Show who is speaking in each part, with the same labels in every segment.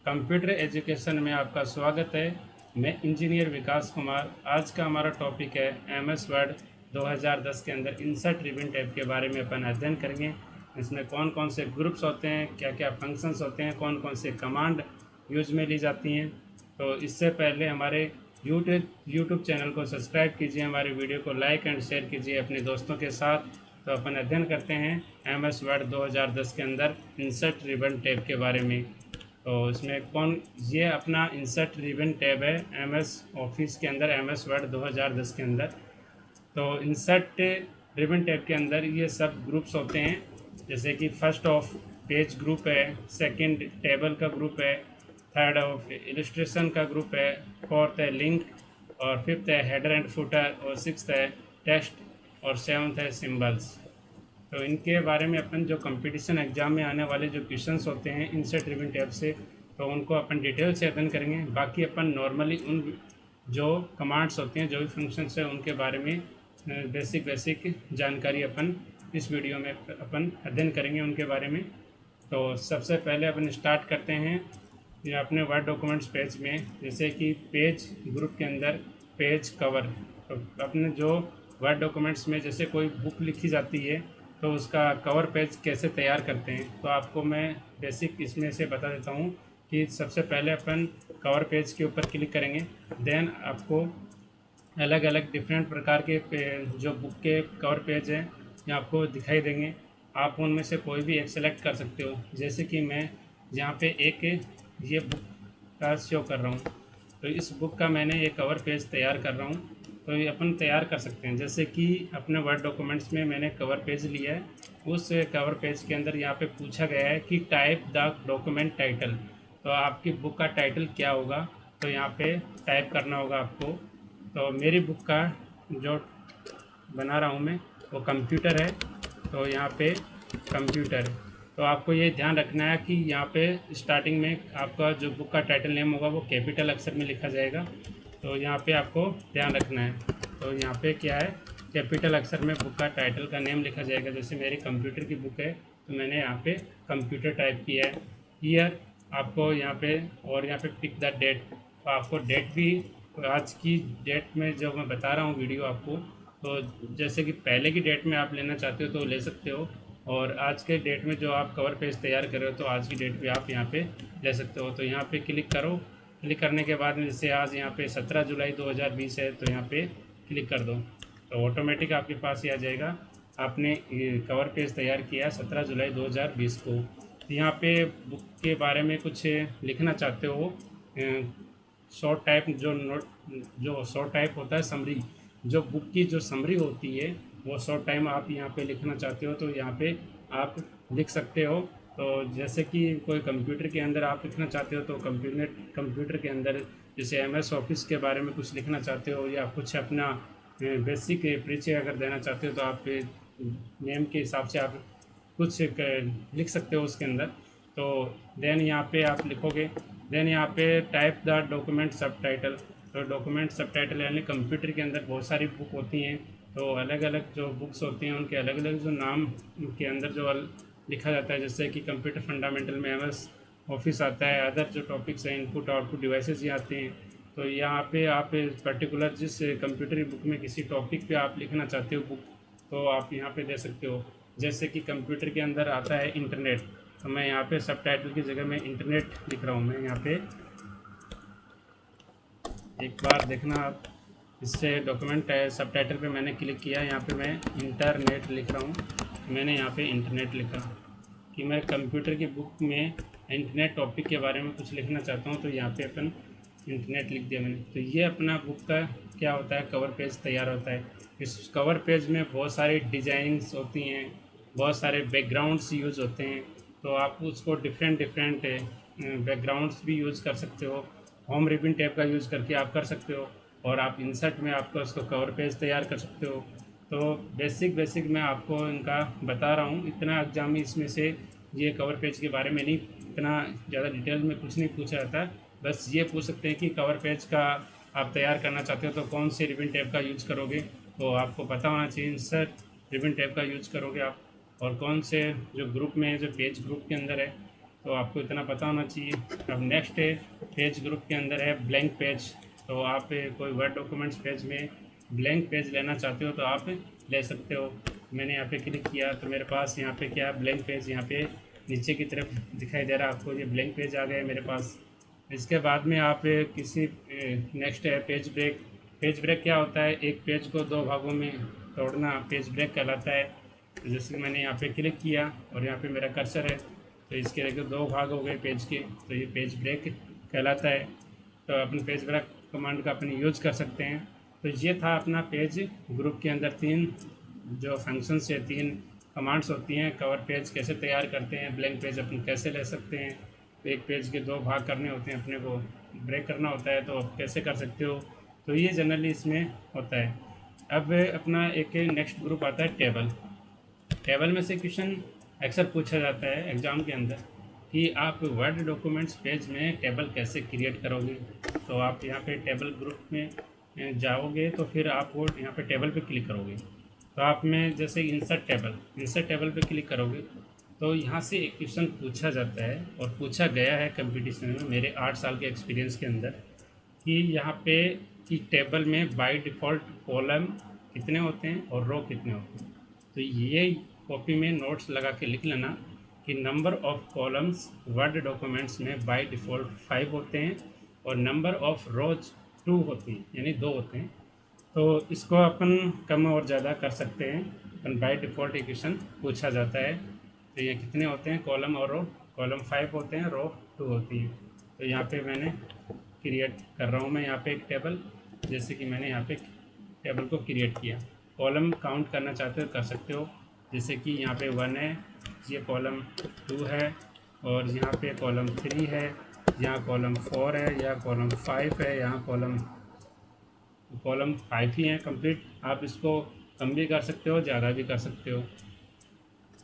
Speaker 1: Computer education में आपका स्वागत है। मैं इंजीनियर विकास कुमार। आज का हमारा टॉपिक है एमएस वर्ड 2010 के अंदर इंसर्ट रिबन टैब के बारे में अपन अध्ययन करेंगे। इसमें कौन कौन से ग्रुप्स होते हैं, क्या क्या फंक्शंस होते हैं, कौन कौन से कमांड यूज में ली जाती हैं। तो इससे पहले हमारे यूट्यूब चैनल को सब्सक्राइब कीजिए, हमारे वीडियो को लाइक एंड शेयर कीजिए अपने दोस्तों के साथ। तो अपन अध्ययन करते हैं एमएस वर्ड 2010 के अंदर इंसर्ट रिबन टैब के बारे में। तो इसमें ये अपना इंसर्ट रिबन टैब है एमएस ऑफिस के अंदर, एमएस वर्ड 2010 के अंदर। तो इंसर्ट रिबन टैब के अंदर ये सब ग्रुप्स होते हैं, जैसे कि फर्स्ट ऑफ पेज ग्रुप है, सेकंड टेबल का ग्रुप है, थर्ड ऑफ इलस्ट्रेशन का ग्रुप है, फोर्थ है लिंक, और फिफ्थ है हेडर एंड फुटर, और सिक्स्थ है टेक्स्ट, और सेवन्थ है सिंबल्स। तो इनके बारे में अपन जो कंपटीशन एग्जाम में आने वाले जो क्वेश्चंस होते हैं इंसर्ट रिबन टैब से, तो उनको अपन डिटेल से अध्ययन करेंगे। बाकी अपन नॉर्मली उन जो कमांड्स होते हैं, जो भी फंक्शंस है, उनके बारे में बेसिक जानकारी अपन इस वीडियो में अपन अध्ययन करेंगे उनके बारे में। तो सबसे पहले अपन स्टार्ट करते हैं ये अपने वर्ड डॉक्यूमेंट्स पेज में, जैसे कि पेज ग्रुप के अंदर पेज कवर। तो अपने जो वर्ड डॉक्यूमेंट्स में जैसे कोई बुक लिखी जाती है तो उसका कवर पेज कैसे तैयार करते हैं, तो आपको मैं बेसिक इसमें से बता देता हूँ कि सबसे पहले अपन कवर पेज के ऊपर क्लिक करेंगे। देन आपको अलग अलग डिफरेंट प्रकार के जो बुक के कवर पेज हैं ये आपको दिखाई देंगे। आप उनमें से कोई भी एक सेलेक्ट कर सकते हो। जैसे कि मैं यहाँ पे एक ये बुक का शो कर रहा हूँ, तो इस बुक का मैंने ये कवर पेज तैयार कर रहा हूँ। तो ये अपन तैयार कर सकते हैं, जैसे कि अपने वर्ड डॉक्यूमेंट्स में मैंने कवर पेज लिया है। उस कवर पेज के अंदर यहाँ पे पूछा गया है कि टाइप द डॉक्यूमेंट टाइटल, तो आपकी बुक का टाइटल क्या होगा, तो यहाँ पे टाइप करना होगा आपको। तो मेरी बुक का जो बना रहा हूँ मैं वो कंप्यूटर है, तो यहाँ पे कंप्यूटर। तो आपको ये ध्यान रखना है कि यहाँ पे स्टार्टिंग में आपका जो बुक का टाइटल नेम होगा वो कैपिटल अक्षर में लिखा जाएगा। तो यहाँ पे आपको ध्यान रखना है। तो यहाँ पे क्या है, कैपिटल अक्षर में बुक का टाइटल का नेम लिखा जाएगा। जैसे मेरी कंप्यूटर की बुक है तो मैंने यहाँ पे कंप्यूटर टाइप किया है। ईयर आपको यहाँ पे, और यहाँ पे पिक द डेट, तो आपको डेट भी आज की डेट में जो मैं बता रहा हूँ वीडियो आपको, तो जैसे कि पहले की डेट में आप लेना चाहते हो तो ले सकते हो, और आज के डेट में जो आप कवर पेज तैयार कर रहे हो तो आज की डेट पे आप यहाँ पे ले सकते हो। तो यहाँ पे क्लिक करो। क्लिक करने के बाद में जैसे आज यहाँ पे 17 जुलाई 2020 है, तो यहाँ पे क्लिक कर दो तो ऑटोमेटिक आपके पास ही आ जाएगा। आपने कवर पेज तैयार किया 17 जुलाई 2020 को। यहाँ पे बुक के बारे में कुछ लिखना चाहते हो, शॉर्ट टाइप जो शॉर्ट टाइप होता है समरी, जो बुक की जो समरी होती है वो शॉर्ट टाइम आप यहाँ पे लिखना चाहते हो तो यहाँ पे आप लिख सकते हो। तो जैसे कि कोई कंप्यूटर के अंदर आप लिखना चाहते हो तो कंप्यूटर के अंदर जैसे एमएस ऑफिस के बारे में कुछ लिखना चाहते हो, या कुछ अपना बेसिक परिचय अगर देना चाहते हो तो आप नेम के हिसाब से आप कुछ लिख सकते हो उसके अंदर। तो देन यहाँ पे आप लिखोगे। देन यहाँ पे टाइप द डॉक्यूमेंट सब टाइटल। तो डॉक्यूमेंट सब टाइटल यानी कंप्यूटर के अंदर बहुत सारी बुक होती हैं, तो अलग अलग जो बुक्स होती हैं उनके अलग अलग जो नाम के अंदर जो लिखा जाता है। जैसे कि कंप्यूटर फंडामेंटल में एमएस ऑफिस आता है, अदर जो टॉपिक्स हैं इनपुट आउटपुट डिवाइसेस ये आते हैं। तो यहाँ पे आप पर्टिकुलर जिस कंप्यूटर बुक में किसी टॉपिक पे आप लिखना चाहते हो बुक, तो आप यहाँ पे दे सकते हो। जैसे कि कंप्यूटर के अंदर आता है इंटरनेट, तो मैं यहाँ पे सब टाइटल की जगह मैं इंटरनेट लिख रहा हूँ। मैं यहाँ पे एक बार देखना आप, इससे डॉक्यूमेंट सब टाइटल पर मैंने क्लिक किया, यहाँ पे मैं इंटरनेट लिख रहा हूँ। मैंने यहाँ पे इंटरनेट लिखा कि मैं कंप्यूटर की बुक में इंटरनेट टॉपिक के बारे में कुछ लिखना चाहता हूँ, तो यहाँ पे अपन इंटरनेट लिख दिया मैंने। तो ये अपना बुक का क्या होता है, कवर पेज तैयार होता है। इस कवर पेज में बहुत सारी डिज़ाइंस होती हैं, बहुत सारे बैकग्राउंड्स यूज़ होते हैं, तो आप उसको डिफरेंट डिफरेंट बैकग्राउंड्स भी यूज़ कर सकते हो। होम रिबन टैब का यूज़ करके आप कर सकते हो, और आप इंसर्ट में आपको उसको कवर पेज तैयार कर सकते हो। तो बेसिक मैं आपको इनका बता रहा हूँ, इतना एग्जाम इसमें से ये कवर पेज के बारे में नहीं, इतना ज़्यादा डिटेल में कुछ नहीं पूछा जाता। बस ये पूछ सकते हैं कि कवर पेज का आप तैयार करना चाहते हो तो कौन से रिबन टैब का यूज़ करोगे, तो आपको पता होना चाहिए इंसर्ट रिबन टैब का यूज़ करोगे आप। और कौन से जो ग्रुप में है, जो पेज ग्रुप के अंदर है, तो आपको इतना पता होना चाहिए। अब नेक्स्ट है पेज ग्रुप के अंदर है ब्लैंक पेज। तो आप कोई वर्ड डॉक्यूमेंट्स पेज में ब्लैंक पेज लेना चाहते हो तो आप ले सकते हो। मैंने यहाँ पे क्लिक किया तो मेरे पास यहाँ पे क्या ब्लैंक पेज यहाँ पे नीचे की तरफ दिखाई दे रहा है आपको, ये ब्लैंक पेज आ गया है मेरे पास। इसके बाद में आप किसी नेक्स्ट है पेज ब्रेक। पेज ब्रेक क्या होता है, एक पेज को दो भागों में तोड़ना पेज ब्रेक कहलाता है। तो जैसे कि मैंने यहाँ पे क्लिक किया और यहाँ पे मेरा कर्सर है तो इसके देखो दो भाग हो गए पेज के, तो ये पेज ब्रेक कहलाता है। तो अपन पेज ब्रेक कमांड का अपन यूज कर सकते हैं। तो ये था अपना पेज ग्रुप के अंदर तीन जो फंक्शंस है, तीन कमांड्स होती हैं। कवर पेज कैसे तैयार करते हैं, ब्लैंक पेज अपन कैसे ले सकते हैं, तो एक पेज के दो भाग करने होते हैं, अपने को ब्रेक करना होता है तो कैसे कर सकते हो। तो ये जनरली इसमें होता है। अब अपना एक नेक्स्ट ग्रुप आता है टेबल। टेबल में से क्वेश्चन अक्सर पूछा जाता है एग्ज़ाम के अंदर कि आप वर्ड डॉक्यूमेंट्स पेज में टेबल कैसे क्रिएट करोगे। तो आप यहाँ पे टेबल ग्रुप में जाओगे तो फिर आप वो यहाँ पे टेबल पे क्लिक करोगे। तो आप में जैसे इंसर्ट टेबल पे क्लिक करोगे तो यहाँ से एक क्वेश्चन पूछा जाता है और पूछा गया है कंपटीशन में मेरे 8 साल के एक्सपीरियंस के अंदर कि यहाँ पे कि टेबल में बाय डिफ़ॉल्ट कॉलम कितने होते हैं और रो कितने होते हैं। तो ये कॉपी में नोट्स लगा के लिख लेना कि number of columns word documents में बाय डिफ़ॉल्ट 5 होते हैं और नंबर ऑफ़ रोज 2 होती हैं, यानी 2 होते हैं। तो इसको अपन कम और ज़्यादा कर सकते हैं। अपन बाय डिफ़ॉल्ट इक्वेशन पूछा जाता है तो ये कितने होते हैं कॉलम और रो, कॉलम 5 होते हैं, रो 2 होती है। तो यहाँ पे मैंने क्रिएट कर रहा हूँ मैं यहाँ पे एक टेबल, जैसे कि मैंने यहाँ पे टेबल को क्रिएट किया। कॉलम काउंट करना चाहते हो कर सकते हो, जैसे कि यहाँ पे 1 है, ये कॉलम 2 है और यहाँ पे कॉलम 3 है, यहाँ कॉलम 4 है, यहाँ कॉलम 5 है, यहाँ कॉलम 5 ही है कंप्लीट। आप इसको कम भी कर सकते हो, ज़्यादा भी कर सकते हो।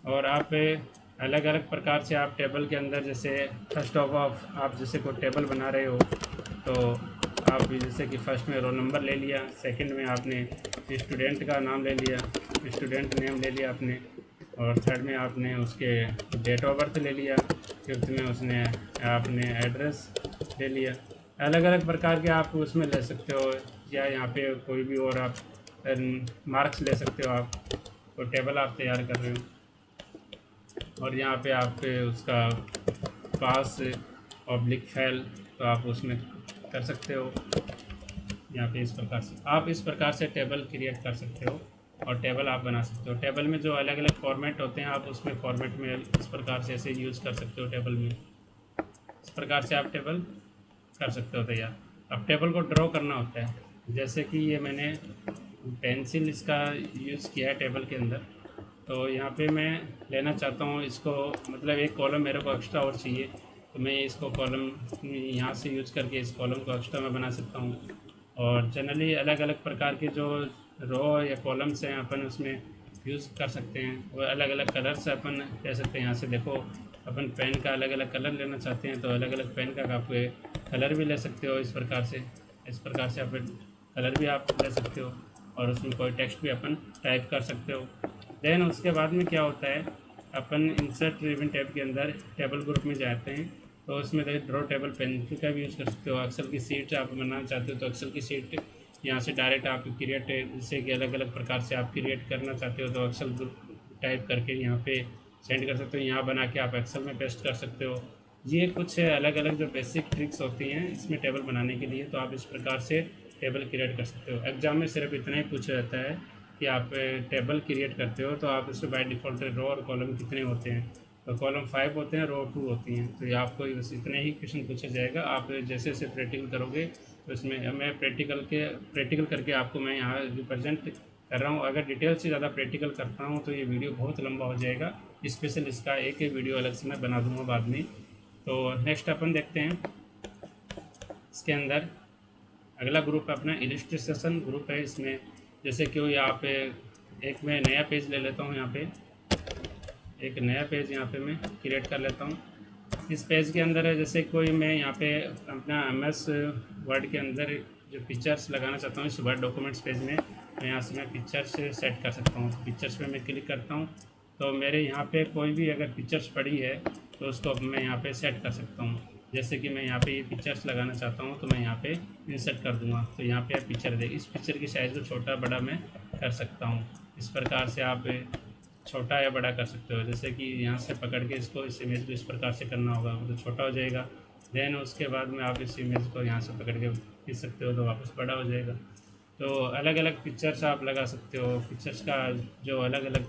Speaker 1: और आप अलग अलग प्रकार से आप टेबल के अंदर जैसे फर्स्ट ऑफ आप जैसे कोई टेबल बना रहे हो तो आप जैसे कि फर्स्ट में रोल नंबर ले लिया, सेकंड में आपने स्टूडेंट का नाम ले लिया, स्टूडेंट नेम ले लिया आपने, और थर्ड में आपने उसके डेट ऑफ बर्थ ले लिया, फिफ्थ में उसने आपने एड्रेस ले लिया। अलग अलग प्रकार के आप उसमें ले सकते हो, या यहाँ पे कोई भी और आप मार्क्स ले सकते हो। आप तो टेबल आप तैयार कर रहे हो और यहाँ पे आप उसका पास ऑब्लिक फेल तो आप उसमें कर सकते हो। यहाँ पे इस प्रकार से टेबल क्रिएट कर सकते हो और टेबल आप बना सकते हो। टेबल में जो अलग अलग फॉर्मेट होते हैं आप उसमें फॉर्मेट में इस प्रकार से ऐसे यूज़ कर सकते हो। टेबल में इस प्रकार से आप टेबल कर सकते हो तैयार। अब टेबल को ड्रॉ करना होता है, जैसे कि ये मैंने पेंसिल इसका यूज़ किया है टेबल के अंदर। तो यहाँ पे मैं लेना चाहता हूँ इसको, मतलब एक कॉलम मेरे को एक्स्ट्रा और चाहिए तो मैं इसको कॉलम यहाँ से यूज़ करके इस कॉलम को एक्स्ट्रा मैं बना सकता हूँ। और जनरली अलग अलग प्रकार के जो रो या कॉलम्स हैं अपन उसमें यूज़ कर सकते हैं और अलग अलग कलर से अपन ले सकते हैं। यहाँ से देखो अपन पेन का अलग अलग कलर लेना चाहते हैं तो अलग अलग पेन का आप कलर भी ले सकते हो। इस प्रकार से आप कलर भी आप ले सकते हो और उसमें कोई टेक्स्ट भी अपन टाइप कर सकते हो। देन उसके बाद में क्या होता है, अपन इंसर्ट रिबन टैब के अंदर टेबल ग्रुप में जाते हैं तो उसमें ड्रॉ टेबल पेंसिल का भी यूज़ कर सकते हो। एक्सेल की सीट आप बनाना चाहते हो तो एक्सेल की सीट यहाँ से डायरेक्ट आप क्रिएट, जैसे कि अलग अलग प्रकार से आप क्रिएट करना चाहते हो तो एक्सेल ग्रुप टाइप करके यहाँ पे सेंड कर सकते हो। यहाँ बना के आप एक्सेल में पेस्ट कर सकते हो। ये कुछ अलग अलग जो बेसिक ट्रिक्स होती हैं इसमें टेबल बनाने के लिए, तो आप इस प्रकार से टेबल क्रिएट कर सकते हो। एग्जाम में सिर्फ इतना ही पूछा जाता है कि आप टेबल क्रिएट करते हो तो आप इसमें बाय डिफ़ॉल्ट रो और कॉलम कितने होते हैं, तो कॉलम 5 होते हैं, रो 2 होती हैं। तो ये आपको बस इतने ही क्वेश्चन पूछा जाएगा। आप जैसे जैसे प्रैक्टिकल करोगे तो इसमें मैं प्रैक्टिकल करके आपको मैं यहाँ रिप्रेजेंट कर रहा हूँ। अगर डिटेल से ज़्यादा प्रैक्टिकल करता हूँ तो ये वीडियो बहुत लंबा हो जाएगा, स्पेशल इसका एक वीडियो अलग से मैं बना दूँगा बाद में। तो नेक्स्ट अपन देखते हैं इसके अंदर अगला ग्रुप है अपना इलस्ट्रेशन ग्रुप है। इसमें जैसे कि यहाँ पे एक मैं नया पेज ले लेता हूँ, यहाँ पे एक नया पेज यहाँ पे मैं क्रिएट कर लेता हूँ। इस पेज के अंदर है जैसे कोई मैं यहाँ पे अपना MS वर्ड के अंदर जो पिक्चर्स लगाना चाहता हूँ इस वर्ड डॉक्यूमेंट्स पेज में, तो यहाँ से मैं पिक्चर्स सेट कर सकता हूँ। पिक्चर्स पे मैं क्लिक करता हूँ तो मेरे यहाँ पे कोई भी अगर पिक्चर्स पड़ी है तो उसको अब मैं यहाँ पे सेट कर सकता हूँ। जैसे कि मैं यहाँ पे ये पिक्चर्स लगाना चाहता हूँ तो मैं यहाँ पे इंसर्ट कर दूँगा, तो यहाँ पे आप पिक्चर दे, इस पिक्चर की साइज़ को छोटा बड़ा मैं कर सकता हूँ। इस प्रकार से आप छोटा या बड़ा कर सकते हो। जैसे कि यहाँ से पकड़ के इसको, इस इमेज को इस प्रकार से करना होगा तो छोटा हो जाएगा। देन उसके बाद में आप इस इमेज को यहाँ से पकड़ के खींच सकते हो तो वापस बड़ा हो जाएगा। तो अलग अलग पिक्चर्स आप लगा सकते हो। पिक्चर्स का जो अलग अलग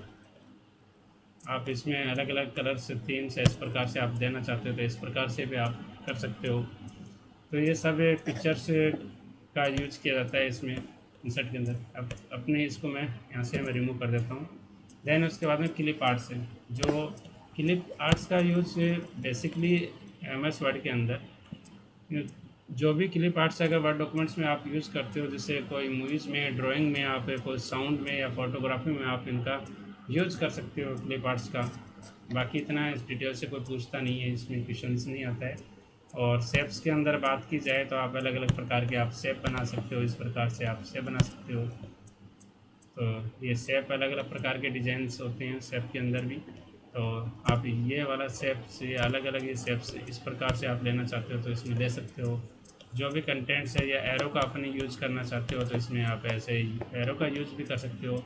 Speaker 1: आप इसमें अलग अलग कलर से, थीम से इस प्रकार से आप देना चाहते हो तो इस प्रकार से भी आप कर सकते हो। तो ये सब पिक्चर्स का यूज किया जाता है इसमें इंसर्ट के अंदर। अब अपने इसको मैं यहाँ से मैं रिमूव कर देता हूँ। देन उसके बाद में क्लिप आर्ट्स है। जो क्लिप आर्ट्स का यूज बेसिकली MS वर्ड के अंदर, जो भी क्लिप आर्ट्स अगर वर्ड डॉक्यूमेंट्स में आप यूज़ करते हो, जैसे कोई मूवीज़ में, ड्राइंग में, आप कोई साउंड में या फोटोग्राफी में आप इनका यूज़ कर सकते हो क्लिप आर्ट्स का। बाकी इतना इस डिटेल से कोई पूछता नहीं है, इसमें क्वेश्चंस नहीं आता है। और शेप्स के अंदर बात की जाए तो आप अलग अलग प्रकार के आप शेप बना सकते हो। इस प्रकार से आप शेप बना सकते हो। तो ये शेप अलग अलग प्रकार के डिजाइंस होते हैं शेप के अंदर भी। तो आप ये वाला शेप से अलग अलग ये शेप्स इस प्रकार से आप लेना चाहते हो तो इसमें ले सकते हो। जो भी कंटेंट्स है या एरो का अपने यूज़ करना चाहते हो तो इसमें आप ऐसे ही एरो का यूज़ भी कर सकते हो।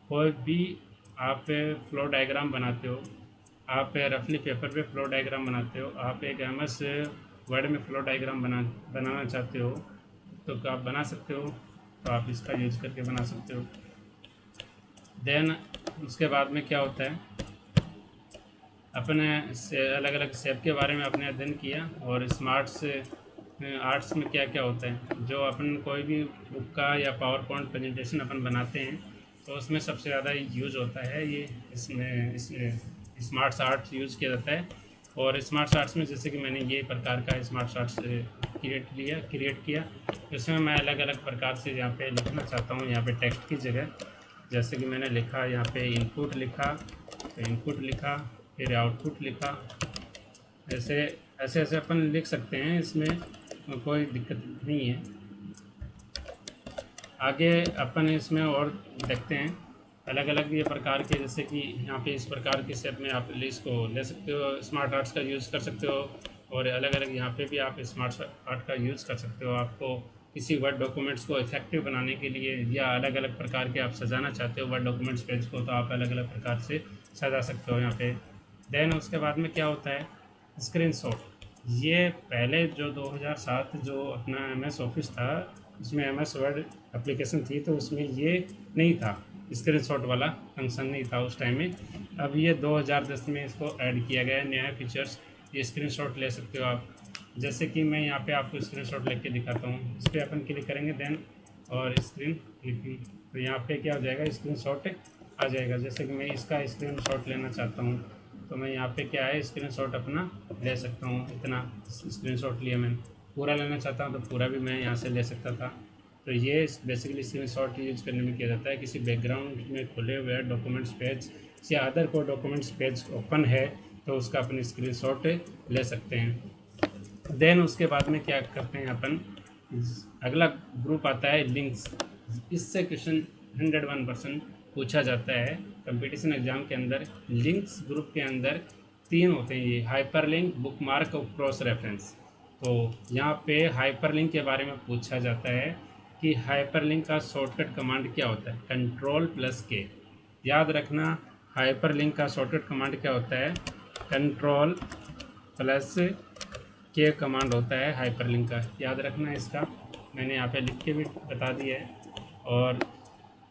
Speaker 1: कोई भी आप फ्लो डायग्राम बनाते हो, आप रफली पेपर पे फ्लो डायग्राम बनाते हो, आप एक MS वर्ड में फ्लो डायग्राम बनाना चाहते हो तो आप बना सकते हो। तो आप इसका यूज़ करके बना सकते हो। देन उसके बाद में क्या होता है, अपने से अलग अलग शेप के बारे में आपने अध्ययन किया। और स्मार्ट्स आर्ट्स में क्या क्या होता है, जो अपन कोई भी बुक का या पावर पॉइंट प्रेजेंटेशन अपन बनाते हैं तो उसमें सबसे ज़्यादा यूज़ होता है ये, इसमें स्मार्ट्स आर्ट्स यूज़ किया जाता है। और स्मार्ट्स आर्ट्स में जैसे कि मैंने ये प्रकार का स्मार्ट्स आर्ट्स क्रिएट किया, इसमें मैं अलग अलग प्रकार से यहाँ पे लिखना चाहता हूँ। यहाँ पे टेक्स्ट की जगह जैसे कि मैंने लिखा यहाँ पे इनपुट लिखा, तो इनपुट लिखा, फिर आउटपुट लिखा। ऐसे ऐसे ऐसे अपन लिख सकते हैं, इसमें कोई दिक्कत नहीं है। आगे अपन इसमें और देखते हैं अलग अलग ये प्रकार के, जैसे कि यहाँ पे इस प्रकार के शेप में आप इसको ले सकते हो, स्मार्ट आर्ट्स का यूज़ कर सकते हो। और अलग अलग यहाँ पे भी आप स्मार्ट आर्ट का यूज़ कर सकते हो। आपको किसी वर्ड डॉक्यूमेंट्स को इफेक्टिव बनाने के लिए या अलग अलग प्रकार के आप सजाना चाहते हो वर्ड डॉक्यूमेंट्स पेज को, तो आप अलग अलग प्रकार से सजा सकते हो यहाँ पे। देन उसके बाद में क्या होता है, स्क्रीनशॉट। ये पहले जो 2007 जो अपना MS ऑफिस था, उसमें MS वर्ड एप्लीकेशन थी तो उसमें ये नहीं था, स्क्रीनशॉट वाला फंक्शन नहीं था उस टाइम में। अब ये 2010 में इसको ऐड किया गया है, नया फीचर्स। ये स्क्रीनशॉट ले सकते हो आप। जैसे कि मैं यहाँ पे आपको स्क्रीनशॉट लेके दिखाता हूँ। इस पर अपन क्लिक करेंगे देन और स्क्रीन क्लिकिंग, तो यहाँ पे क्या हो जाएगा, स्क्रीनशॉट आ जाएगा। जैसे कि मैं इसका स्क्रीनशॉट लेना चाहता हूँ तो मैं यहाँ पे क्या है स्क्रीनशॉट अपना ले सकता हूँ। इतना स्क्रीनशॉट लिया मैंने, पूरा लेना चाहता हूँ तो पूरा भी मैं यहाँ से ले सकता था। तो ये बेसिकली स्क्रीनशॉट यूज करने में किया जाता है। किसी बैकग्राउंड में खुले हुए डॉक्यूमेंट्स पेज या अदर कोई डॉक्यूमेंट्स पेज ओपन है तो उसका अपन स्क्रीनशॉट ले सकते हैं। देन उसके बाद में क्या करते हैं अपन, अगला ग्रुप आता है लिंक्स। इससे क्वेश्चन 101% पूछा जाता है कंपटीशन एग्जाम के अंदर। लिंक्स ग्रुप के अंदर 3 होते हैं, ये हाइपरलिंक, बुकमार्क और क्रॉस रेफरेंस। तो यहाँ पे हाइपरलिंक के बारे में पूछा जाता है कि हाइपरलिंक का शॉर्टकट कमांड क्या होता है, Ctrl+K। याद रखना हाइपरलिंक का शॉर्टकट कमांड क्या होता है, Ctrl+K कमांड होता है हाइपरलिंक का। याद रखना इसका, मैंने यहाँ पे लिख के भी बता दिया है। और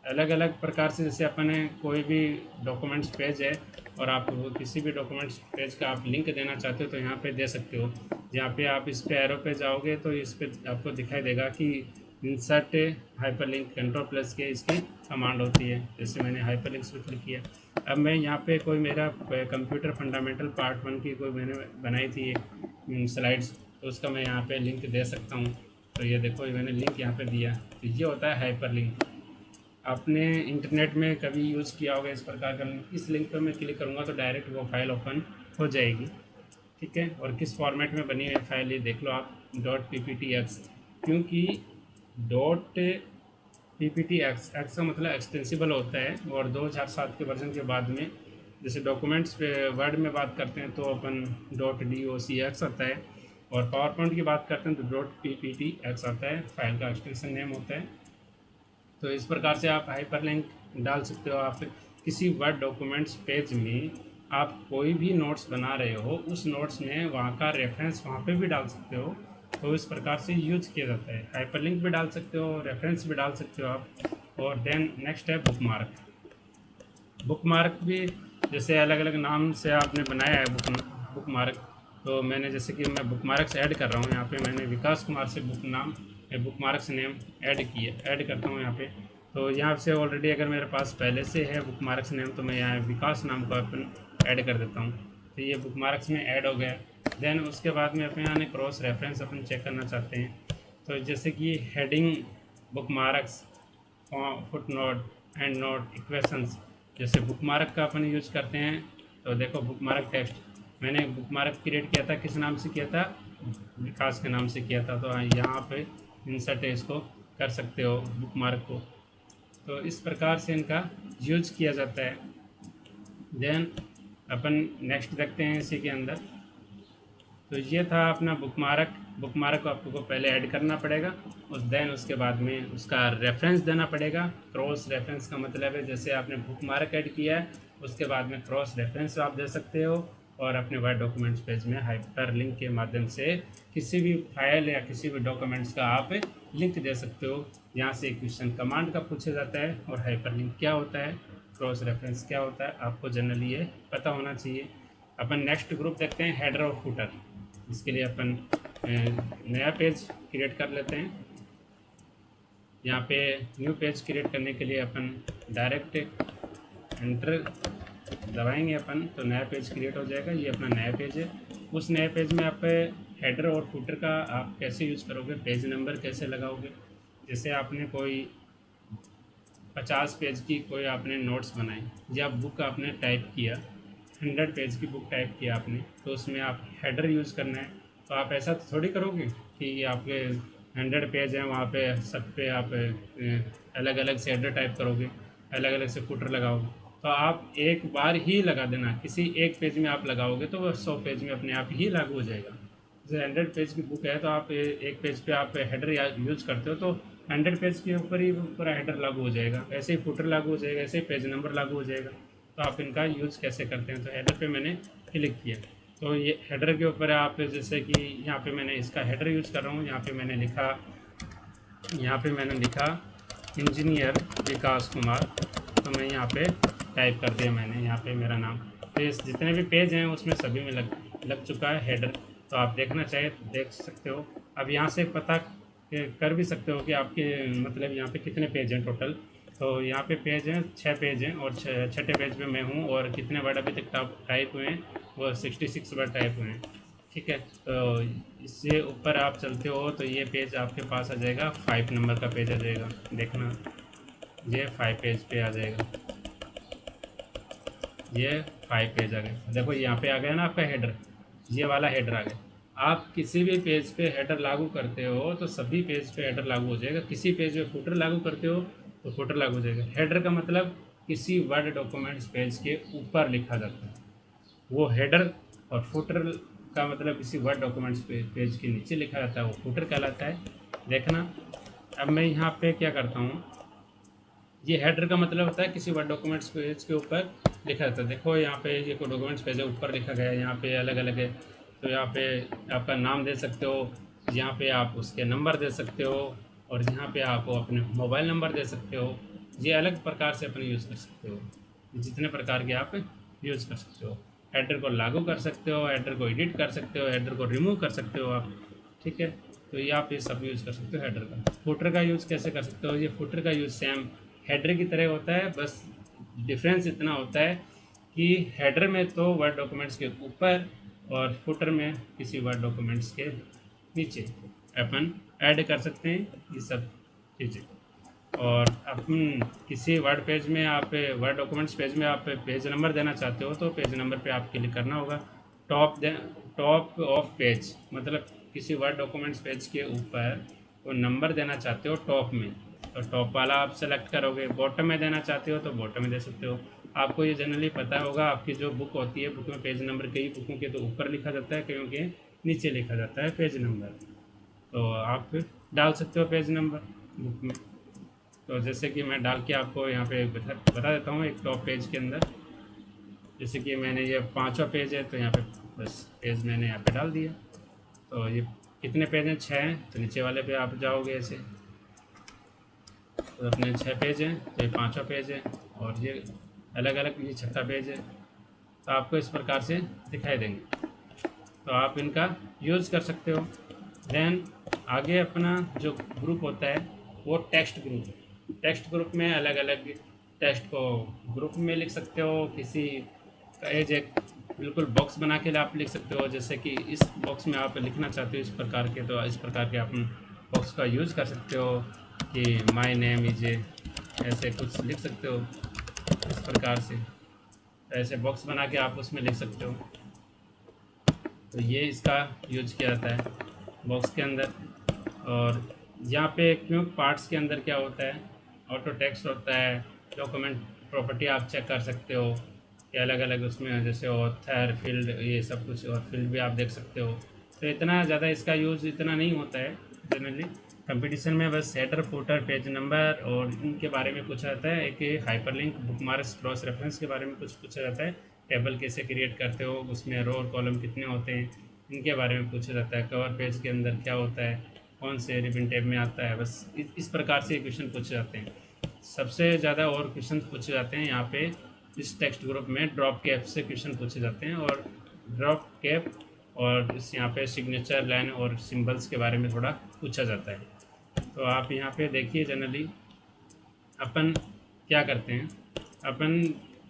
Speaker 1: अलग अलग प्रकार से, जैसे अपने कोई भी डॉक्यूमेंट्स पेज है और आप किसी भी डॉक्यूमेंट्स पेज का आप लिंक देना चाहते हो तो यहाँ पे दे सकते हो। यहाँ पे आप इस पे एरो पे जाओगे तो इस पे आपको दिखाई देगा कि इंसर्ट हाइपरलिंक, Ctrl+K इसकी कमांड होती है। जैसे मैंने हाइपरलिंक्स पे क्लिक किया। अब मैं यहाँ पे कोई मेरा कंप्यूटर फंडामेंटल पार्ट 1 की कोई मैंने बनाई थी स्लाइड्स, तो उसका मैं यहाँ पे लिंक दे सकता हूँ। तो ये देखो मैंने लिंक यहाँ पे दिया, तो ये होता है हाइपरलिंक। आपने इंटरनेट में कभी यूज़ किया होगा इस प्रकार का लिंक। इस लिंक पर मैं क्लिक करूँगा तो डायरेक्ट वो फाइल ओपन हो जाएगी, ठीक है। और किस फॉर्मेट में बनी हुई फाइल ये देख लो आप, .pptx। क्योंकि .pptx का मतलब एक्सटेंसिबल होता है और 2007 के वर्जन के बाद में जैसे डॉक्यूमेंट्स पे वर्ड में बात करते हैं तो अपन .docx आता है, और पावर पॉइंट की बात करते हैं तो .pptx आता है, फाइल का एक्सटेंशन नेम होता है। तो इस प्रकार से आप हाइपरलिंक डाल सकते हो। आप किसी वर्ड डॉक्यूमेंट्स पेज में आप कोई भी नोट्स बना रहे हो, उस नोट्स में वहाँ का रेफरेंस वहाँ पे भी डाल सकते हो। तो इस प्रकार से यूज किया जाता है। हाइपरलिंक भी डाल सकते हो, रेफरेंस भी डाल सकते हो आप। और देन नेक्स्ट है बुकमार्क। बुकमार्क भी जैसे अलग अलग नाम से आपने बनाया है बुकमार्क। तो मैंने जैसे कि मैं बुकमार्क्स ऐड कर रहा हूँ यहाँ पे, मैंने विकास कुमार से बुकमार्क्स नेम ऐड करता हूँ यहाँ पे। तो यहाँ से ऑलरेडी अगर मेरे पास पहले से है बुकमार्क्स नेम तो मैं यहाँ विकास नाम को अपन ऐड कर देता हूँ। तो ये बुकमार्क्स में ऐड हो गया। देन उसके बाद में अपने यहाँ क्रॉस रेफरेंस अपन चेक करना चाहते हैं। तो जैसे कि heading bookmarks, foot note, and note, equations, जैसे बुकमार्क का अपन यूज करते हैं। तो देखो बुकमार्क टेक्स्ट, मैंने बुकमार्क क्रिएट किया था, किस नाम से किया था, विकास के नाम से किया था। तो यहाँ पे इंसर्ट इसको कर सकते हो बुकमार्क को। तो इस प्रकार से इनका यूज किया जाता है। देन अपन नेक्स्ट देखते हैं इसी के अंदर। तो ये था अपना बुकमार्क। बुकमार्क को आपको पहले ऐड करना पड़ेगा, देन उसके बाद में उसका रेफरेंस देना पड़ेगा। क्रॉस रेफरेंस का मतलब है जैसे आपने बुकमार्क ऐड किया है उसके बाद में क्रॉस रेफरेंस आप दे सकते हो, और अपने वर्ड डॉक्यूमेंट्स पेज में हाइपरलिंक के माध्यम से किसी भी फाइल या किसी भी डॉक्यूमेंट्स का आप लिंक दे सकते हो। यहाँ से क्वेश्चन कमांड का पूछा जाता है, और हाइपरलिंक क्या होता है, क्रॉस रेफरेंस क्या होता है, आपको जनरली ये पता होना चाहिए। अपन नेक्स्ट ग्रुप देखते हैं, हेडर और फुटर। इसके लिए अपन नया पेज क्रिएट कर लेते हैं। यहाँ पे न्यू पेज क्रिएट करने के लिए अपन डायरेक्ट एंटर दबाएंगे अपन, तो नया पेज क्रिएट हो जाएगा। ये अपना नया पेज है। उस नए पेज में आप हेडर और फुटर का आप कैसे यूज़ करोगे, पेज नंबर कैसे लगाओगे। जैसे आपने कोई 50 पेज की कोई आपने नोट्स बनाई, या बुक आपने टाइप किया, 100 पेज की बुक टाइप किया आपने, तो उसमें आप हेडर यूज़ करना है। तो आप ऐसा थोड़ी करोगे कि आपके 100 पेज हैं, वहाँ पे सब पे आप अलग अलग से हेडर टाइप करोगे, अलग अलग से फुटर लगाओगे। तो आप एक बार ही लगा देना, किसी एक पेज में आप लगाओगे तो वह 100 पेज में अपने आप ही लागू हो जाएगा। जैसे 100 पेज की बुक है तो आप एक पेज पे आप हेडर यूज़ करते हो, तो 100 पेज के ऊपर ही पूरा हेडर लागू हो जाएगा। ऐसे ही फुटर लागू हो जाएगा, ऐसे ही पेज नंबर लागू हो जाएगा। तो आप इनका यूज़ कैसे करते हैं, तो हेडर पे मैंने क्लिक किया। तो ये हेडर के ऊपर आप जैसे कि यहाँ पे मैंने इसका हेडर यूज़ कर रहा हूँ। यहाँ पे मैंने लिखा इंजीनियर विकास कुमार। तो मैं यहाँ पे टाइप कर दिया मैंने यहाँ पे मेरा नाम। तो इस जितने भी पेज हैं उसमें सभी में लग चुका है हेडर। तो आप देखना चाहे तो देख सकते हो। अब यहाँ से पता कर भी सकते हो कि आपके मतलब यहाँ पे कितने पेज हैं टोटल। तो यहाँ पे पेज हैं 6 पेज हैं, और छठे पेज पे मैं हूँ, और कितने वर्ड अभी तक टाइप हुए हैं, वो 66 वर्ड टाइप हुए हैं। ठीक है। तो इससे ऊपर आप चलते हो तो ये पेज आपके पास आ जाएगा, 5 नंबर का पेज आ जाएगा। देखना ये 5 पेज पे आ जाएगा, ये 5 पेज आ गए। देखो यहाँ पे आ गया ना आपका हेडर, ये वाला हेडर आ गया। आप किसी भी पेज पे हेडर लागू करते हो तो सभी पेज पे हेडर लागू हो जाएगा। किसी पेज पे फुटर लागू करते हो तो फुटर लागू हो जाएगा। हेडर का मतलब किसी वर्ड डॉक्यूमेंट्स पेज के ऊपर लिखा जाता है वो हेडर, और फुटर का मतलब किसी वर्ड डॉक्यूमेंट्स पेज के नीचे लिखा जाता है वो फुटर कहलाता है। देखना अब मैं यहाँ पे क्या करता हूँ, ये हेडर का मतलब होता है किसी वर्ड डॉक्यूमेंट्स पेज के ऊपर लिखा जाता है। देखो यहाँ पे ये कोई डॉक्यूमेंट्स पेज है, ऊपर लिखा गया है, यहाँ पे अलग अलग है। तो यहाँ पे आपका नाम दे सकते हो, यहाँ पे आप उसके नंबर दे सकते हो, और यहाँ पे आप अपने मोबाइल नंबर दे सकते हो। ये अलग प्रकार से अपने यूज़ कर सकते हो, जितने प्रकार के आप यूज़ कर सकते हो। हेडर को लागू कर सकते हो, हेडर को एडिट कर सकते हो, हेडर को रिमूव कर सकते हो आप। ठीक है। तो ये आप ये सब यूज़ कर सकते हो हेडर का। फुटर का यूज़ कैसे कर सकते हो, ये फुटर का यूज़ सेम हेडर की तरह होता है, बस डिफरेंस इतना होता है कि हेडर में तो वर्ड डॉक्यूमेंट्स के ऊपर, और फुटर में किसी वर्ड डॉक्यूमेंट्स के नीचे अपन ऐड कर सकते हैं ये सब चीज़ें। और अपन किसी वर्ड पेज में आप वर्ड डॉक्यूमेंट्स पेज में आप पेज नंबर देना चाहते हो तो पेज नंबर पे आप क्लिक करना होगा। टॉप ऑफ पेज मतलब किसी वर्ड डॉक्यूमेंट्स पेज के ऊपर वो नंबर देना चाहते हो टॉप में, तो टॉप वाला आप सेलेक्ट करोगे। बॉटम में देना चाहते हो तो बॉटम में दे सकते हो। आपको ये जनरली पता होगा, आपकी जो बुक होती है, बुक में पेज नंबर कई बुकों के तो ऊपर लिखा जाता है, कईयों के नीचे लिखा जाता है पेज नंबर। तो आप डाल सकते हो पेज नंबर बुक में। तो जैसे कि मैं डाल के आपको यहाँ पे बता देता हूँ एक टॉप पेज के अंदर। जैसे कि मैंने ये 5वां पेज है, तो यहाँ पे बस पेज मैंने यहाँ पे डाल दिया। तो ये कितने पेज हैं? 6 हैं। तो नीचे वाले पे आप जाओगे ऐसे, तो अपने 6 पेज हैं, तो ये 5वां पेज है, और ये अलग अलग ये 6ठा पेज है। तो आपको इस प्रकार से दिखाई देंगे, तो आप इनका यूज़ कर सकते हो। देन आगे अपना जो ग्रुप होता है वो टेक्स्ट ग्रुप। टेक्स्ट ग्रुप में अलग अलग टेक्स्ट को ग्रुप में लिख सकते हो। किसी का एज एक बिल्कुल बॉक्स बना के आप लिख सकते हो, जैसे कि इस बॉक्स में आप लिखना चाहते हो इस प्रकार के, तो इस प्रकार के आप बॉक्स का यूज़ कर सकते हो कि माय नेम इज, ऐसे कुछ लिख सकते हो इस प्रकार से। ऐसे बॉक्स बना के आप उसमें लिख सकते हो। तो ये इसका यूज किया जाता है बॉक्स के अंदर। और यहाँ पे क्यों पार्ट्स के अंदर क्या होता है, ऑटो टेक्स्ट होता है, डॉक्यूमेंट प्रॉपर्टी आप चेक कर सकते हो कि अलग अलग उसमें जैसे ऑथर फील्ड ये सब कुछ, और फील्ड भी आप देख सकते हो। तो इतना ज़्यादा इसका यूज़ इतना नहीं होता है जनरली कंपटीशन में। बस हेडर फुटर पेज नंबर और इनके बारे में पूछा जाता है। एक हाइपरलिंक बुकमार्क्स क्रॉस रेफरेंस के बारे में कुछ पूछा जाता है। टेबल कैसे क्रिएट करते हो, उसमें रो और कॉलम कितने होते हैं, इनके बारे में पूछा जाता है। कवर पेज के अंदर क्या होता है, कौन से रिबन टैब में आता है, बस इस प्रकार से क्वेश्चन पूछे जाते हैं। सबसे ज़्यादा और क्वेश्चन पूछे जाते हैं यहाँ पे इस टेक्स्ट ग्रुप में ड्रॉप कैप से क्वेश्चन पूछे जाते हैं। और ड्रॉप कैप और इस यहाँ पे सिग्नेचर लाइन और सिंबल्स के बारे में थोड़ा पूछा जाता है। तो आप यहाँ पे देखिए जनरली अपन क्या करते हैं, अपन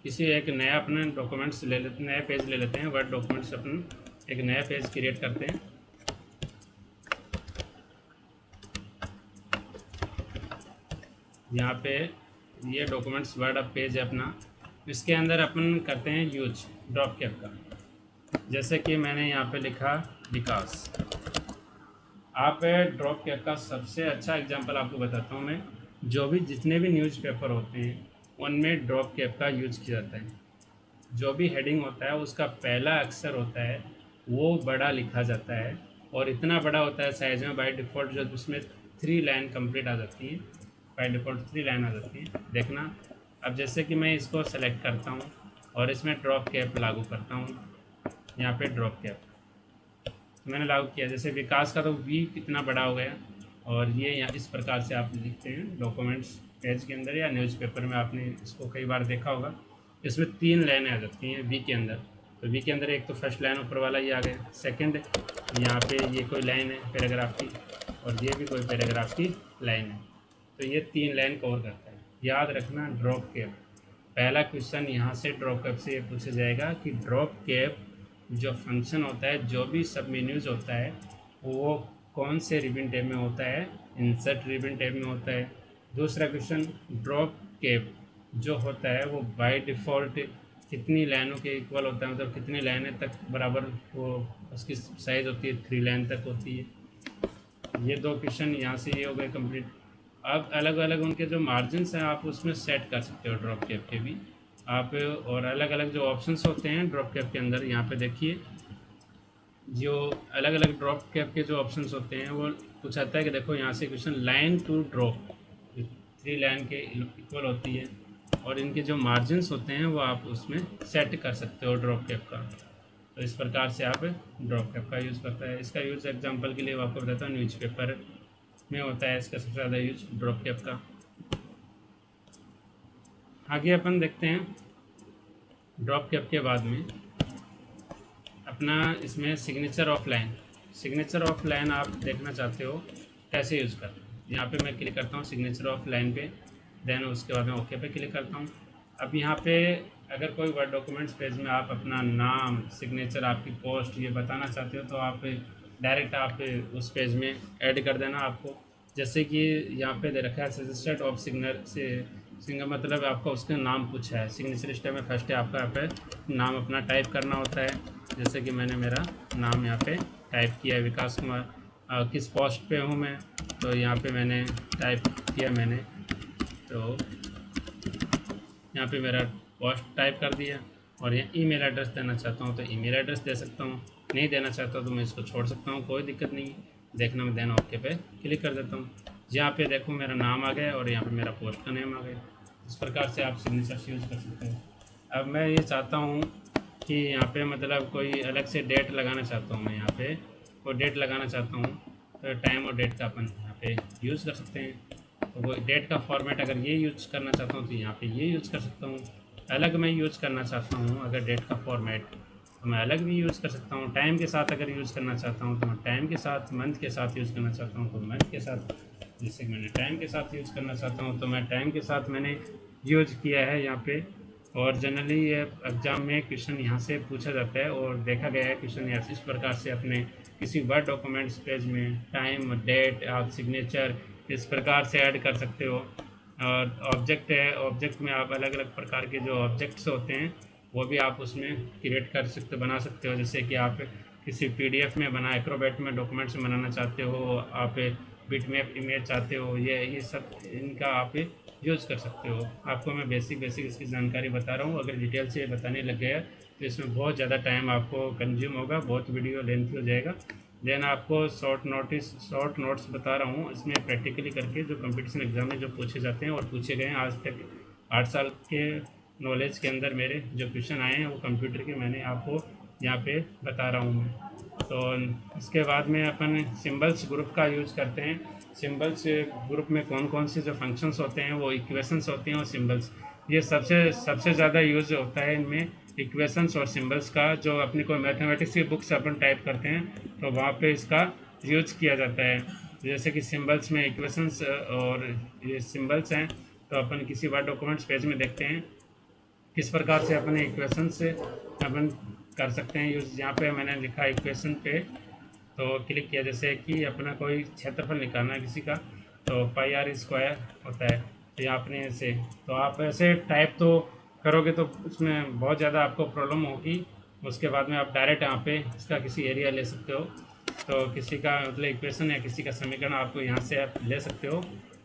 Speaker 1: किसी एक नया अपना डॉक्यूमेंट्स ले लेते, नया पेज ले लेते हैं, वर्ड डॉक्यूमेंट्स अपन एक नया पेज क्रिएट करते हैं। यहाँ पे ये डॉक्यूमेंट्स वर्ड अब पेज है अपना, इसके अंदर अपन करते हैं यूज ड्रॉप कैप का। जैसे कि मैंने यहाँ पे लिखा विकास। आप ड्रॉप कैप का सबसे अच्छा एग्जांपल आपको बताता हूँ मैं। जो भी जितने भी न्यूज़पेपर होते हैं उनमें ड्रॉप कैप का यूज किया जाता है। जो भी हेडिंग होता है उसका पहला अक्षर होता है वो बड़ा लिखा जाता है, और इतना बड़ा होता है साइज़ में। बाय डिफ़ॉल्ट जो उसमें 3 लाइन कंप्लीट आ जाती है, बाय डिफ़ॉल्ट 3 लाइन आ जाती है, देखना। अब जैसे कि मैं इसको सेलेक्ट करता हूँ और इसमें ड्रॉप कैप लागू करता हूँ। यहाँ पे ड्रॉप कैप मैंने लागू किया, जैसे विकास का तो वी कितना बड़ा हो गया। और ये यहाँ इस प्रकार से आप लिखते हैं डॉक्यूमेंट्स पेज के अंदर या न्यूज़पेपर में, आपने इसको कई बार देखा होगा। इसमें 3 लाइनें आ जाती हैं वी के अंदर। तो वी के अंदर एक तो फर्स्ट लाइन ऊपर वाला ये आ गया, सेकंड यहाँ पे ये कोई लाइन है पैराग्राफ की, और ये भी कोई पैराग्राफ की लाइन है। तो ये 3 लाइन कवर करता है। याद रखना ड्रॉप कैप, पहला क्वेश्चन यहाँ से ड्रॉप कैप से ये पूछा जाएगा कि ड्रॉप कैप जो फंक्शन होता है, जो भी सब मेन्यूज होता है, वो कौन से रिबन टैब में होता है, इंसर्ट रिबन टैब में होता है। दूसरा क्वेश्चन, ड्रॉप कैप जो होता है वो बाय डिफ़ॉल्ट कितनी लाइनों के इक्वल होता है, मतलब कितनी लाइनें तक बराबर वो उसकी साइज़ होती है, 3 लाइन तक होती है। ये 2 क्वेश्चन यहाँ से ये हो गए कंप्लीट। अब अलग अलग उनके जो मार्जिन्स हैं आप उसमें सेट कर सकते हो ड्रॉप कैप के भी आप। और अलग अलग जो ऑप्शंस होते हैं ड्रॉप कैप के अंदर, यहाँ पे देखिए जो अलग अलग ड्रॉप कैप के जो ऑप्शंस होते हैं वो कुछ आता है कि देखो यहाँ से question line to drop 3 line के इक्वल होती है, और इनके जो मार्जिन्स होते हैं वो आप उसमें सेट कर सकते हो ड्रॉप कैप का। तो इस प्रकार से आप ड्रॉप कैप का यूज़ करता है। इसका यूज़ एग्जांपल के लिए आपको बताता हूँ, न्यूज़पेपर में होता है इसका सबसे ज़्यादा यूज ड्रॉप कैप का। आगे अपन देखते हैं ड्रॉप कैप के बाद में अपना इसमें signature of line. Signature of line आप देखना चाहते हो कैसे यूज़ करते हैं। यहाँ पे मैं क्लिक करता हूँ सिग्नेचर ऑफ लाइन पे, देन उसके बाद मैं ओके पे क्लिक करता हूँ। अब यहाँ पे अगर कोई वर्ड डॉक्यूमेंट्स पेज में आप अपना नाम, सिग्नेचर, आपकी पोस्ट ये बताना चाहते हो तो आप डायरेक्ट आप उस पेज में ऐड कर देना आपको। जैसे कि यहाँ पे दे रखा है सजेस्टेड ऑफ सिग्नर से सिंगर, मतलब आपका उसका नाम पूछा है। सिग्नेचर स्टेप में फर्स्ट है आपका यहाँ पे नाम अपना टाइप करना होता है। जैसे कि मैंने मेरा नाम यहाँ पे टाइप किया है विकास कुमार। किस पोस्ट पे हूँ मैं, तो यहाँ पे मैंने टाइप किया मैंने, तो यहाँ पे मेरा पोस्ट टाइप कर दिया, और यहाँ ईमेल एड्रेस देना चाहता हूँ तो ईमेल एड्रेस दे सकता हूँ, नहीं देना चाहता तो मैं इसको छोड़ सकता हूँ, कोई दिक्कत नहीं है। देखना मैं देन ओके पे क्लिक कर देता हूँ। यहाँ पे देखो मेरा नाम आ गया और यहाँ पे मेरा पोस्ट का नेम आ गया। इस प्रकार से आप सिग्नेचर यूज़ कर सकते हैं। अब मैं ये चाहता हूँ कि यहाँ पे मतलब कोई अलग से डेट लगाना चाहता हूँ, मैं यहाँ पे कोई डेट लगाना चाहता हूँ, तो टाइम और डेट का अपन यहाँ पे यूज़ कर सकते हैं। तो वो डेट का फॉर्मेट अगर ये यूज़ करना चाहता हूँ तो यहाँ पे ये यूज़ कर सकता हूँ। अलग मैं यूज़ करना चाहता हूँ अगर डेट का फॉर्मेट, तो मैं अलग भी यूज़ कर सकता हूँ। टाइम के साथ अगर यूज़ करना चाहता हूँ तो मैं टाइम के साथ, मंथ के साथ यूज़ करना चाहता हूँ तो मंथ के साथ। जैसे मैंने टाइम के साथ यूज़ करना चाहता हूँ तो मैं टाइम के साथ मैंने यूज़ किया है यहाँ पे। और जनरली ये एग्ज़ाम में क्वेश्चन यहाँ से पूछा जाता है और देखा गया है क्वेश्चन यहाँ इस प्रकार से अपने किसी वर्ड डॉक्यूमेंट्स पेज में टाइम डेट आप सिग्नेचर इस प्रकार से ऐड कर सकते हो। और ऑब्जेक्ट है, ऑब्जेक्ट में आप अलग अलग प्रकार के जो ऑब्जेक्ट्स होते हैं वो भी आप उसमें क्रिएट कर सकते, बना सकते हो। जैसे कि आप किसी पीडीएफ में बना, एक्रोबैट में डॉक्यूमेंट्स में बनाना चाहते हो, आप बिटमैप इमेज चाहते हो, ये सब इनका आप यूज़ कर सकते हो। आपको मैं बेसिक इसकी जानकारी बता रहा हूँ। अगर डिटेल से बताने लग गया तो इसमें बहुत ज़्यादा टाइम आपको कंज्यूम होगा, बहुत वीडियो लेंथी हो जाएगा। देन आपको शॉर्ट नोट्स बता रहा हूँ इसमें प्रैक्टिकली करके, जो कंपटीशन एग्जाम में जो पूछे जाते हैं और पूछे गए हैं आज तक 8 साल के नॉलेज के अंदर मेरे जो क्वेश्चन आए हैं वो कंप्यूटर के मैंने आपको यहाँ पे बता रहा हूँ मैं। तो इसके बाद में अपन सिंबल्स ग्रुप का यूज़ करते हैं। सिंबल्स ग्रुप में कौन कौन से जो फंक्शंस होते हैं वो इक्वेशंस होते हैं और सिंबल्स, ये सबसे ज़्यादा यूज़ होता है इनमें इक्वेशंस और सिंबल्स का। जो अपनी कोई मैथमेटिक्स की बुक से अपन टाइप करते हैं तो वहाँ पे इसका यूज़ किया जाता है। जैसे कि सिंबल्स में इक्वेशंस और ये सिंबल्स हैं, तो अपन किसी वर्ड डॉक्यूमेंट्स पेज में देखते हैं किस प्रकार से अपने इक्वेशन से अपन कर सकते हैं यूज़। यहाँ पे मैंने लिखा इक्वेशन पे तो क्लिक किया, जैसे कि अपना कोई क्षेत्रफल निकालना है किसी का तो पाई आर स्क्वायर होता है, तो यहाँ अपने ऐसे, तो आप ऐसे टाइप तो करोगे तो उसमें बहुत ज़्यादा आपको प्रॉब्लम होगी। उसके बाद में आप डायरेक्ट यहाँ पे इसका किसी एरिया ले सकते हो, तो किसी का मतलब इक्वेशन या किसी का समीकरण आपको यहाँ से आप ले सकते हो।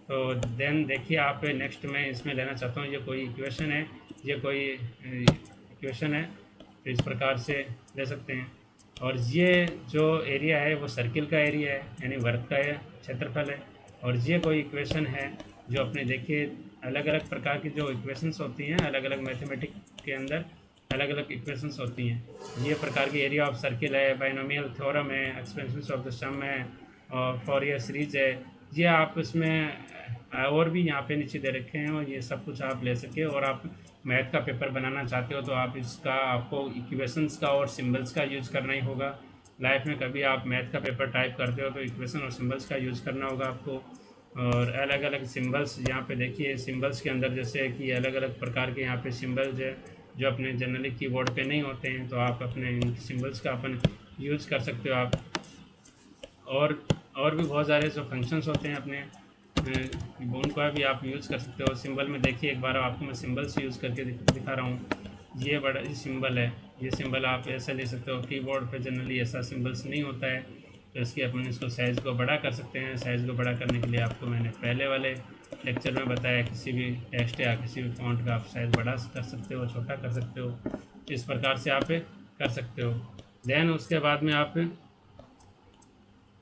Speaker 1: तो देन देखिए आप नेक्स्ट मैं इसमें लेना चाहता हूँ, ये कोई इक्वेशन है, ये कोई इक्वेशन है, तो इस प्रकार से ले सकते हैं। और ये जो एरिया है वो सर्किल का एरिया है, यानी वर्ग का क्षेत्रफल है। और ये कोई इक्वेशन है जो अपने देखिए अलग अलग प्रकार की जो इक्वेशंस होती हैं, अलग अलग मैथमेटिक्स के अंदर अलग अलग इक्वेशंस होती हैं। ये प्रकार की एरिया ऑफ सर्किल है, बाइनोमियल थ्योरम है, एक्सपेंशंस ऑफ द सम है, और फॉरियर सीरीज है। ये आप इसमें और भी यहाँ पे नीचे दे रखे हैं और ये सब कुछ आप ले सके। और आप मैथ का पेपर बनाना चाहते हो तो आप इसका आपको इक्वेशंस का और सिंबल्स का यूज़ करना ही होगा। लाइफ में कभी आप मैथ का पेपर टाइप करते हो तो इक्वेशन और सिंबल्स का यूज़ करना होगा आपको। और अलग अलग सिंबल्स यहाँ पे देखिए, सिंबल्स के अंदर जैसे कि अलग अलग प्रकार के यहाँ पे सिंबल्स है जो अपने जनरली कीबोर्ड पे नहीं होते हैं, तो आप अपने सिंबल्स का अपन यूज़ कर सकते हो आप। और भी बहुत सारे जो फंक्शंस होते हैं अपने उनका भी आप यूज़ कर सकते हो। सिंबल में देखिए एक बार आपको मैं सिंबल से यूज़ करके दिखा रहा हूँ। ये बड़ा ये सिंबल है, ये सिंबल आप ऐसा ले सकते हो। कीबोर्ड पे जनरली ऐसा सिंबल्स नहीं होता है, तो इसके अपन इसको साइज़ को बड़ा कर सकते हैं। साइज़ को बड़ा करने के लिए आपको मैंने पहले वाले लेक्चर में बताया, किसी भी टेक्स्ट या किसी भी फॉन्ट का आप साइज़ बड़ा कर सकते हो, छोटा कर सकते हो, इस प्रकार से आप कर सकते हो। देन उसके बाद में आप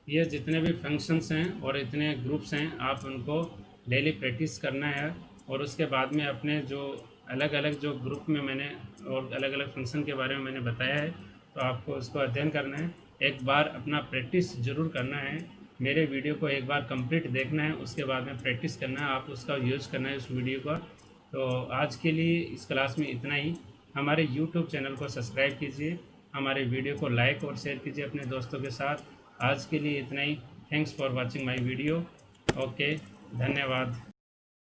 Speaker 1: ये जितने भी फंक्शंस हैं और इतने ग्रुप्स हैं आप उनको डेली प्रैक्टिस करना है। और उसके बाद में अपने जो अलग अलग जो ग्रुप में मैंने और अलग अलग फंक्शन के बारे में मैंने बताया है, तो आपको उसको अध्ययन करना है, एक बार अपना प्रैक्टिस ज़रूर करना है। मेरे वीडियो को एक बार कंप्लीट देखना है, उसके बाद में प्रैक्टिस करना है, आप उसका यूज़ करना है उस वीडियो का। तो आज के लिए इस क्लास में इतना ही। हमारे यूट्यूब चैनल को सब्सक्राइब कीजिए, हमारे वीडियो को लाइक और शेयर कीजिए अपने दोस्तों के साथ। आज के लिए इतना ही। Thanks for watching my video. Okay, धन्यवाद।